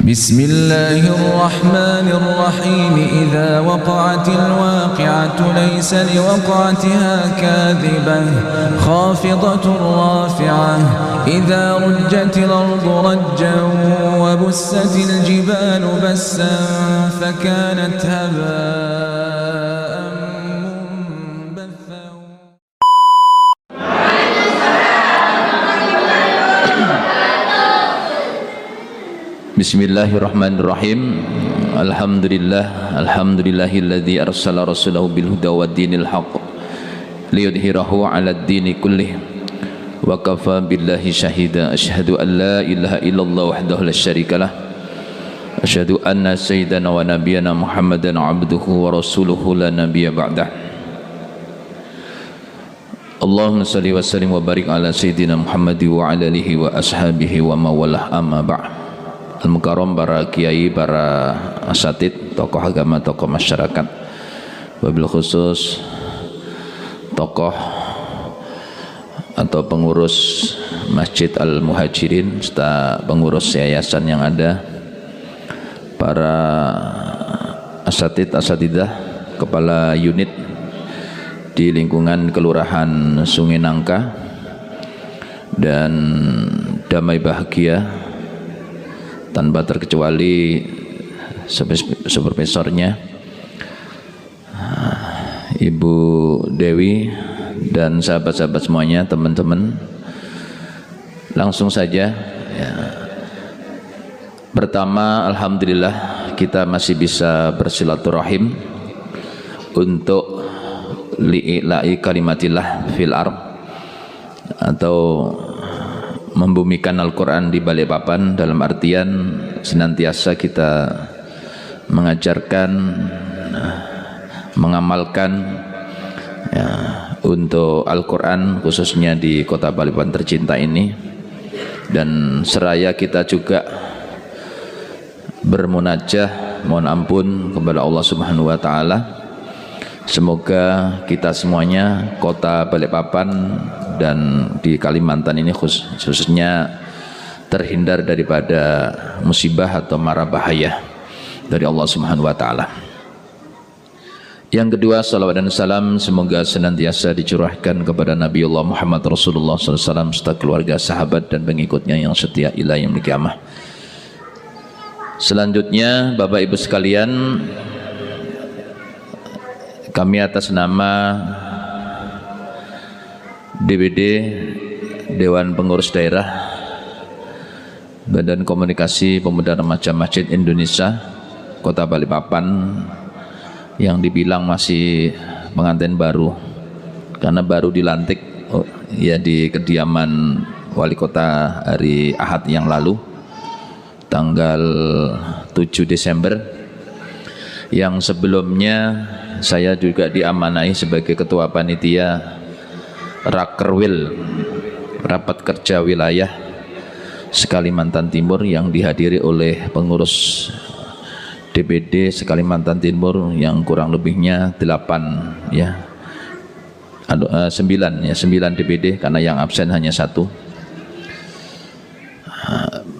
بسم الله الرحمن الرحيم إذا وقعت الواقعة ليس لوقعتها كاذبة خافضة رافعة إذا رجت الأرض رجا وبست الجبال بسا فكانت هباء منبثا. Bismillahirrahmanirrahim. Alhamdulillahilladzi arsala rasulahu bil huda waddinil haqq liyudhhirahu 'alad dini kullih wa kafa billahi syahida. Asyhadu an la ilaha illallah wahdahu la syarikalah. Asyhadu anna sayyidana wa nabiyyana Muhammadan 'abduhu wa rasuluhu la nabiyya ba'dah. Allahumma shalli wa sallim wa barik ala sayyidina Muhammad wa ala alihi wa ashabihi wa mawalah, amma ba'd. Al-Mukarram, para kiai, para asatid, tokoh agama, tokoh masyarakat, wabil khusus tokoh atau pengurus Masjid Al-Muhajirin serta pengurus yayasan yang ada, para asatid, asatidah, kepala unit di lingkungan Kelurahan Sungai Nangka dan Damai Bahagia, tanpa terkecuali supervisornya Ibu Dewi dan sahabat-sahabat semuanya, teman-teman. Langsung saja ya. Pertama, alhamdulillah kita masih bisa bersilaturahim untuk li'ila'i kalimatillah fil ardh, atau membumikan Al-Quran di Balikpapan, dalam artian senantiasa kita mengajarkan, mengamalkan ya, untuk Al-Quran khususnya di kota Balikpapan tercinta ini. Dan seraya kita juga bermunajah mohon ampun kepada Allah Subhanahu wa taala, semoga kita semuanya, kota Balikpapan dan di Kalimantan ini khususnya, terhindar daripada musibah atau mara bahaya dari Allah Subhanahu wa taala. Yang kedua, salawat dan salam semoga senantiasa dicurahkan kepada Nabiullah Muhammad Rasulullah SAW serta keluarga, sahabat dan pengikutnya yang setia ila yaumil qiyamah. Selanjutnya, Bapak Ibu sekalian, kami atas nama DPD Dewan Pengurus Daerah Badan Komunikasi Pemuda Remaja Masjid Indonesia Kota Balikpapan, yang dibilang masih pengantin baru karena baru dilantik ya di kediaman Wali Kota hari Ahad yang lalu, tanggal 7 Desember. Yang sebelumnya saya juga diamanai sebagai Ketua Panitia Rakerwil, rapat kerja wilayah Sekalimantan Timur, yang dihadiri oleh pengurus DPD Sekalimantan Timur yang kurang lebihnya 8 ya, 9 DPD karena yang absen hanya 1.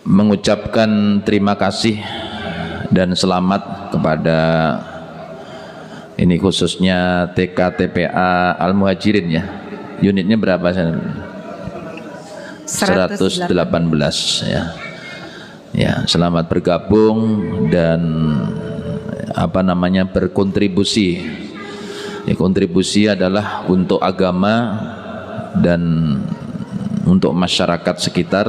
Mengucapkan terima kasih dan selamat kepada ini khususnya TKTPA Al-Muhajirin ya. Unitnya berapa? 118 ya. Ya, selamat bergabung dan berkontribusi. Ya, kontribusi adalah untuk agama dan untuk masyarakat sekitar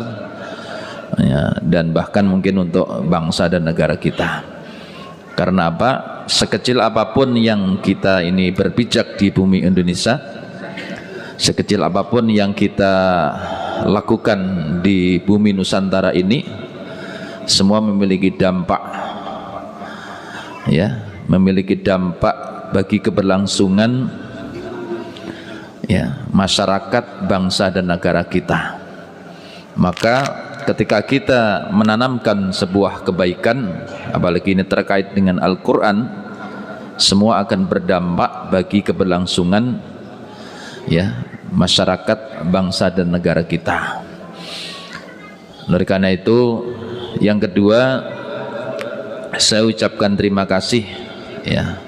ya, dan bahkan mungkin untuk bangsa dan negara kita. Karena apa? Sekecil apapun yang kita ini berpijak di bumi Indonesia, sekecil apapun yang kita lakukan di bumi Nusantara ini, semua memiliki dampak ya, memiliki dampak bagi keberlangsungan ya, masyarakat, bangsa dan negara kita. Maka ketika kita menanamkan sebuah kebaikan, apalagi ini terkait dengan Al-Quran, semua akan berdampak bagi keberlangsungan ya, masyarakat, bangsa dan negara kita. Oleh karena itu, yang kedua, saya ucapkan terima kasih ya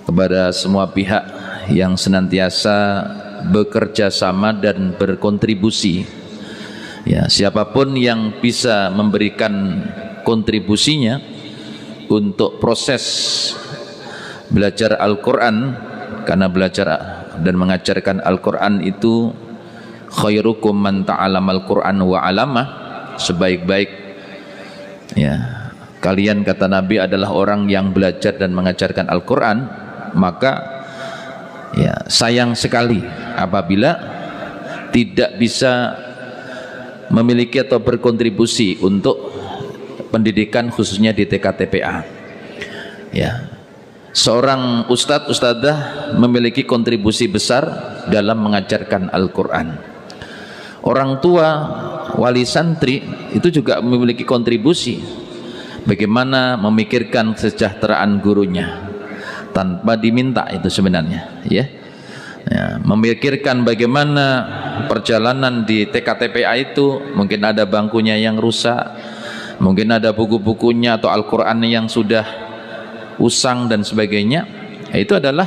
kepada semua pihak yang senantiasa bekerja sama dan berkontribusi. Ya, siapapun yang bisa memberikan kontribusinya untuk proses belajar Al-Quran, karena belajar dan mengajarkan Al-Quran itu khairukum man ta'alamal Quran wa alamah, sebaik-baik ya kalian, kata Nabi, adalah orang yang belajar dan mengajarkan Al-Quran. Maka ya sayang sekali apabila tidak bisa memiliki atau berkontribusi untuk pendidikan khususnya di TK-TPA. Ya, seorang ustadz-ustadzah memiliki kontribusi besar dalam mengajarkan Al-Quran. Orang tua, wali santri itu juga memiliki kontribusi bagaimana memikirkan kesejahteraan gurunya tanpa diminta itu sebenarnya ya. Ya, memikirkan bagaimana perjalanan di TK-TPA itu, mungkin ada bangkunya yang rusak, mungkin ada buku-bukunya atau Al-Quran yang sudah usang dan sebagainya. Itu adalah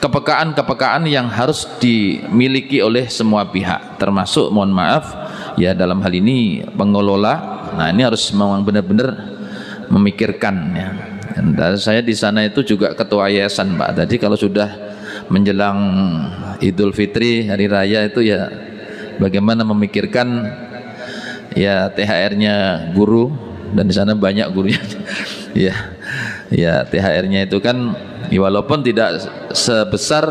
kepekaan yang harus dimiliki oleh semua pihak, termasuk, mohon maaf ya, dalam hal ini pengelola. Nah, ini harus memang benar-benar memikirkan ya. Dan saya di sana itu juga ketua yayasan, Pak. Jadi kalau sudah menjelang Idul Fitri, hari raya itu ya bagaimana memikirkan ya THR-nya guru, dan di sana banyak gurunya. ya THR-nya itu kan ya, walaupun tidak sebesar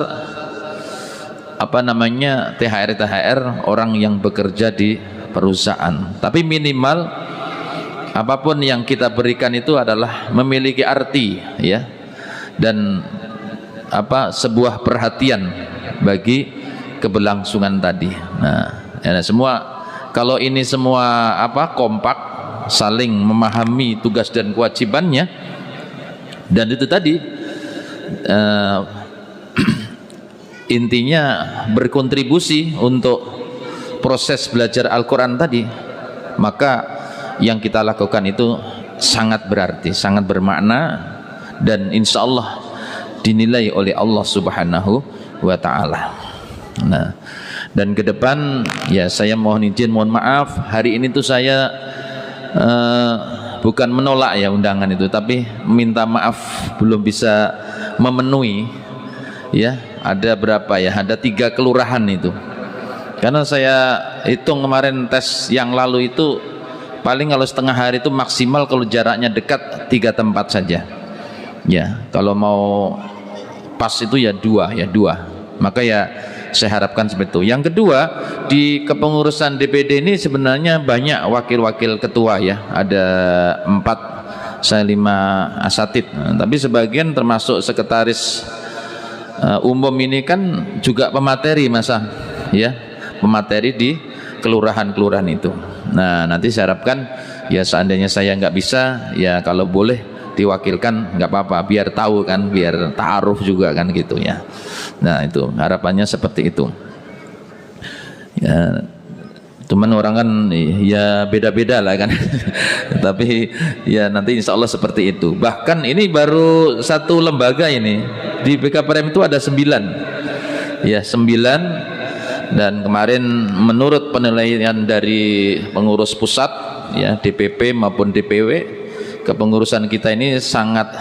apa namanya THR orang yang bekerja di perusahaan, tapi minimal apapun yang kita berikan itu adalah memiliki arti ya, dan sebuah perhatian bagi keberlangsungan tadi. Nah, ya, semua kalau ini semua kompak, saling memahami tugas dan kewajibannya, dan itu tadi intinya berkontribusi untuk proses belajar Al-Quran tadi, maka yang kita lakukan itu sangat berarti, sangat bermakna, dan insya Allah dinilai oleh Allah Subhanahu wa Ta'ala. Nah, dan ke depan ya saya mohon izin, mohon maaf, hari ini tuh saya bukan menolak ya undangan itu, tapi minta maaf belum bisa memenuhi ya. Ada berapa ya, ada 3 kelurahan itu, karena saya hitung kemarin tes yang lalu itu paling kalau setengah hari itu maksimal, kalau jaraknya dekat 3 tempat saja ya. Kalau mau pas itu ya 2. Maka ya saya harapkan seperti itu. Yang kedua, di kepengurusan DPD ini sebenarnya banyak wakil-wakil ketua ya, ada 4, saya 5 asatid. Tapi sebagian termasuk sekretaris umum ini kan juga pemateri masa ya, pemateri di kelurahan-kelurahan itu. Nah, nanti saya harapkan ya seandainya saya nggak bisa ya, kalau boleh diwakilkan nggak apa-apa, biar tahu kan, biar ta'aruf juga kan gitu ya. Nah, itu harapannya seperti itu ya. Cuman orang kan ya beda-beda lah kan. Tapi ya nanti insya Allah seperti itu. Bahkan ini baru 1 lembaga ini, di BKPRM itu ada 9 ya, 9. Dan kemarin menurut penilaian dari pengurus pusat ya, DPP maupun DPW, kepengurusan kita ini sangat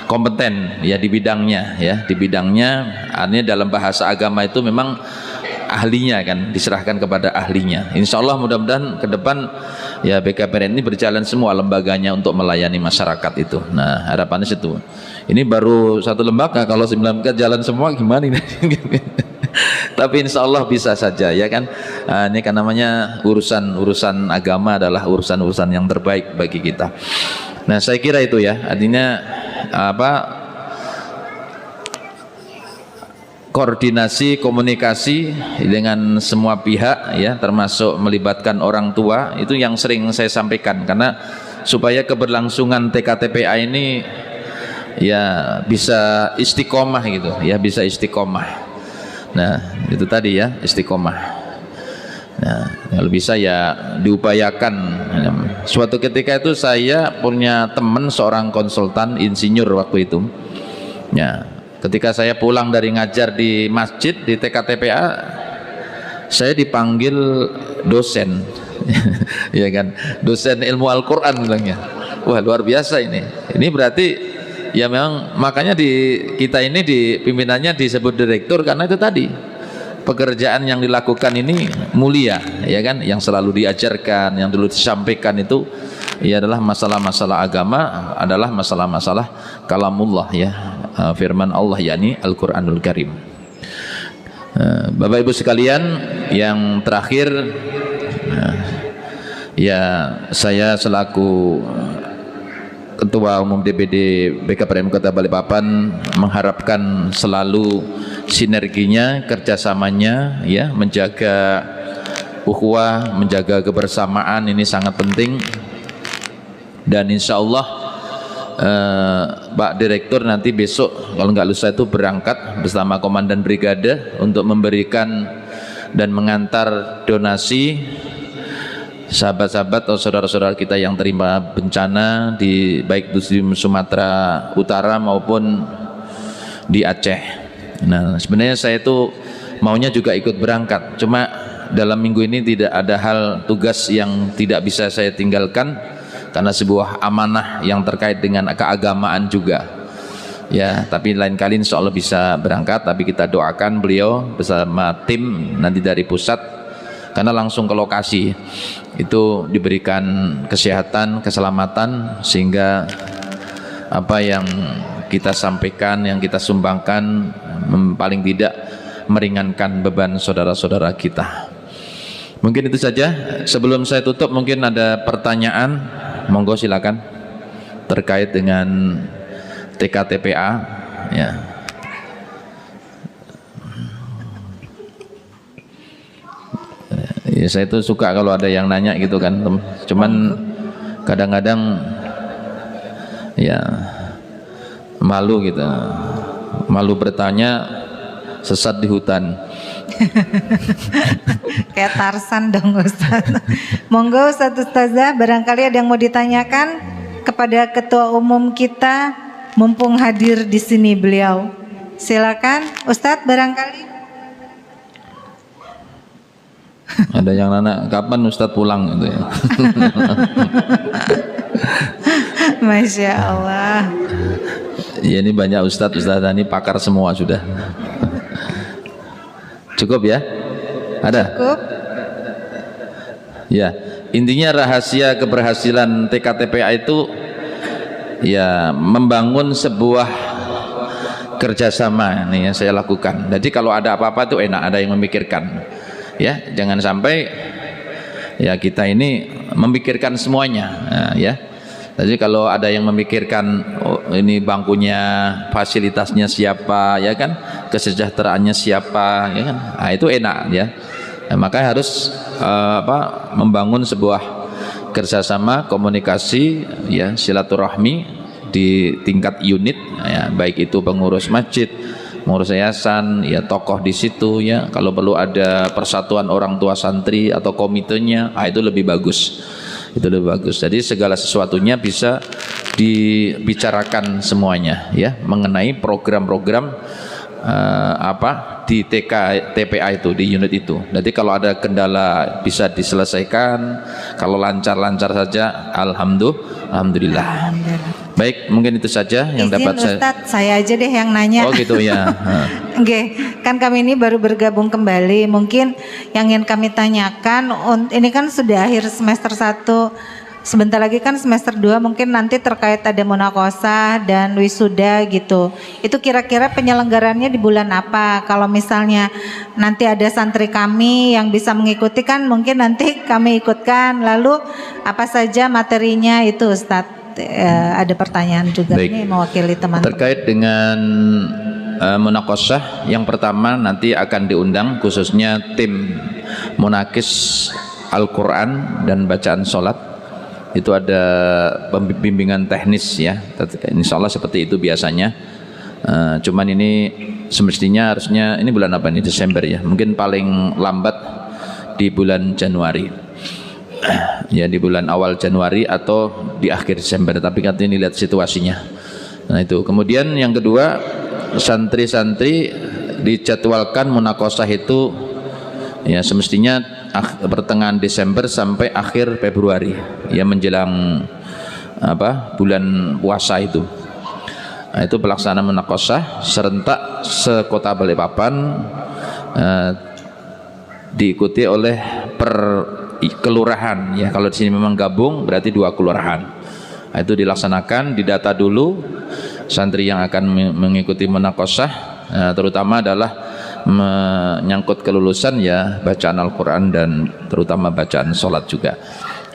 kompeten ya di bidangnya ya, di bidangnya. Artinya dalam bahasa agama itu memang ahlinya kan, diserahkan kepada ahlinya. Insya Allah mudah-mudahan ke depan ya BKPRN ini berjalan semua lembaganya untuk melayani masyarakat itu. Nah, harapannya situ. Ini baru 1 lembaga, kalau 9 lembaga jalan semua gimana ini? Tapi insya Allah bisa saja ya kan. Ini kan namanya urusan agama adalah urusan yang terbaik bagi kita. Nah, saya kira itu ya, artinya koordinasi komunikasi dengan semua pihak ya, termasuk melibatkan orang tua, itu yang sering saya sampaikan, karena supaya keberlangsungan TK-TPA ini ya bisa istiqomah gitu ya, bisa istiqomah. Nah, itu tadi ya, istiqomah. Nah, kalau bisa ya diupayakan Suatu ketika itu saya punya teman seorang konsultan insinyur waktu itu. Ya, ketika saya pulang dari ngajar di masjid di TKTPA, saya dipanggil dosen. Ya kan, dosen ilmu Al-Quran bilangnya. Wah, luar biasa ini. Ini berarti ya memang makanya kita ini di pimpinannya disebut direktur karena itu tadi. Pekerjaan yang dilakukan ini mulia, ya kan, yang selalu diajarkan, yang dulu disampaikan itu ya adalah masalah-masalah agama, adalah masalah-masalah kalamullah, ya, firman Allah, yakni Al-Quranul Karim. Bapak Ibu sekalian, yang terakhir, ya, saya selaku Ketua Umum DPD BKPM Kota Balikpapan mengharapkan selalu sinerginya, kerjasamanya, ya, menjaga ukhuwah, menjaga kebersamaan, ini sangat penting. Dan insya Allah Pak Direktur nanti besok kalau nggak lusa itu berangkat bersama Komandan Brigade untuk memberikan dan mengantar donasi sahabat-sahabat atau saudara-saudara kita yang terima bencana di baik di Sumatera Utara maupun di Aceh. Nah, sebenarnya saya itu maunya juga ikut berangkat, cuma dalam minggu ini tidak ada hal tugas yang tidak bisa saya tinggalkan karena sebuah amanah yang terkait dengan keagamaan juga, ya. Tapi lain kali insya Allah bisa berangkat, tapi kita doakan beliau bersama tim nanti dari pusat, karena langsung ke lokasi itu diberikan kesehatan, keselamatan, sehingga apa yang kita sampaikan, yang kita sumbangkan paling tidak meringankan beban saudara-saudara kita. Mungkin itu saja. Sebelum saya tutup, mungkin ada pertanyaan, monggo silakan terkait dengan TKTPA, ya. Ya, saya itu suka kalau ada yang nanya gitu kan, cuman kadang-kadang ya malu gitu, malu bertanya, sesat di hutan. Kayak Tarsan dong Ustaz. Monggo Ustaz Ustazah, barangkali ada yang mau ditanyakan kepada Ketua Umum kita, mumpung hadir di sini beliau. Silakan Ustaz, barangkali. Ada yang nanya, kapan Ustadz pulang gitu ya. Masya Allah. Ya, ini banyak Ustadz ini pakar semua sudah. Cukup ya? Ada? Cukup. Ya, intinya rahasia keberhasilan TKTPA itu ya membangun sebuah kerjasama nih yang saya lakukan. Jadi kalau ada apa-apa tuh enak, ada yang memikirkan. Ya, jangan sampai ya kita ini memikirkan semuanya, nah, ya. Jadi kalau ada yang memikirkan oh, ini bangkunya, fasilitasnya siapa, ya kan, kesejahteraannya siapa, ya kan, nah, itu enak, ya. Nah, maka harus membangun sebuah kerjasama, komunikasi, ya, silaturahmi di tingkat unit, ya, baik itu pengurus masjid, pengurus yayasan, ya, tokoh di situ, ya. Kalau perlu ada persatuan orang tua santri atau komitenya, itu lebih bagus. Itu lebih bagus. Jadi segala sesuatunya bisa dibicarakan semuanya, ya, mengenai program-program di TPA itu, di unit itu. Jadi kalau ada kendala bisa diselesaikan, kalau lancar-lancar saja, alhamdulillah. Baik, mungkin itu saja yang dapat saya aja deh yang nanya. Oh gitu ya. Oke, kan kami ini baru bergabung kembali. Mungkin yang ingin kami tanyakan, ini kan sudah akhir semester 1. Sebentar lagi kan semester 2, mungkin nanti terkait ada munakosah dan wisuda gitu. Itu kira-kira penyelenggarannya di bulan apa? Kalau misalnya nanti ada santri kami yang bisa mengikuti, kan mungkin nanti kami ikutkan. Lalu apa saja materinya itu Ustadz? Ada pertanyaan juga. Baik. Ini mewakili teman-teman. Terkait dengan munakosah, yang pertama nanti akan diundang khususnya tim munakis Al-Quran dan bacaan sholat. Itu ada pembimbingan teknis, ya, insya Allah seperti itu biasanya. Cuman ini semestinya harusnya ini bulan apa ini, Desember ya, mungkin paling lambat di bulan Januari. ya di bulan awal Januari atau di akhir Desember, tapi kan ini lihat situasinya. Nah itu. Kemudian yang kedua, santri-santri dijadwalkan munakosah itu ya semestinya pertengahan Desember sampai akhir Februari, ya menjelang bulan puasa itu. Nah, itu pelaksanaan munakosah serentak sekota Balikpapan, diikuti oleh per kelurahan, ya kalau di sini memang gabung berarti 2 kelurahan. Nah, itu dilaksanakan, didata dulu santri yang akan mengikuti munakosah, terutama adalah menyangkut kelulusan ya bacaan Al-Quran dan terutama bacaan sholat juga.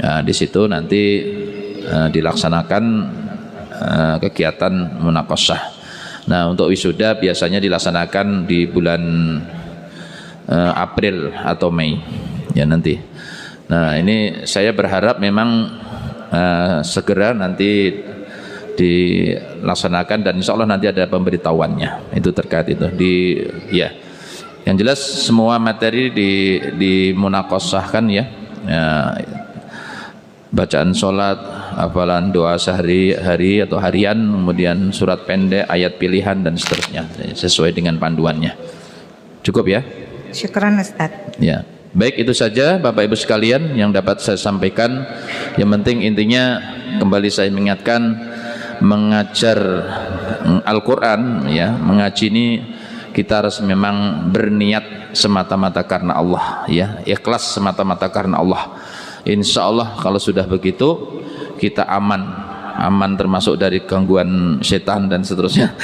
Nah, di situ nanti dilaksanakan kegiatan munakosah. Nah untuk wisuda biasanya dilaksanakan di bulan April atau Mei ya nanti. Nah ini saya berharap memang segera nanti dilaksanakan dan insya Allah nanti ada pemberitahuannya itu terkait itu ya. Yang jelas semua materi dimunakosahkan ya, bacaan sholat, hafalan doa sehari-hari atau harian, kemudian surat pendek, ayat pilihan dan seterusnya sesuai dengan panduannya. Cukup ya? Syukran Ustaz. Ya. Baik, itu saja Bapak Ibu sekalian yang dapat saya sampaikan. Yang penting intinya kembali saya mengingatkan, mengajar Al-Quran ya, mengaji ini kita harus memang berniat semata-mata karena Allah ya, ikhlas semata-mata karena Allah. Insya Allah kalau sudah begitu kita aman termasuk dari gangguan setan dan seterusnya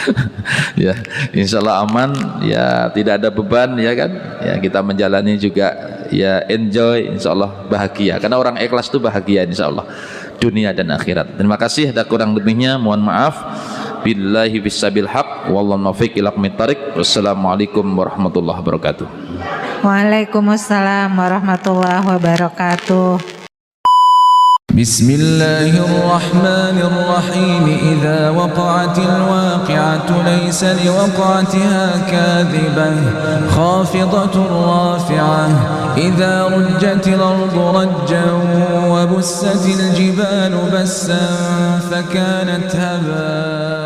ya insya Allah aman ya, tidak ada beban ya kan ya, kita menjalani juga ya enjoy, insya Allah bahagia karena orang ikhlas itu bahagia insya Allah dunia dan akhirat. Terima kasih, ada kurang lebihnya mohon maaf. Billahi bisabil haq wallahu muwaffiq ila aqwamit thariq. Wassalamualaikum warahmatullahi wabarakatuh. Waalaikumsalam warahmatullahi wabarakatuh. بسم الله الرحمن الرحيم إذا وقعت الواقعة ليس لوقعتها كاذبة خافضة رافعة إذا رجت الأرض رجا وبست الجبال بسا فكانت هباء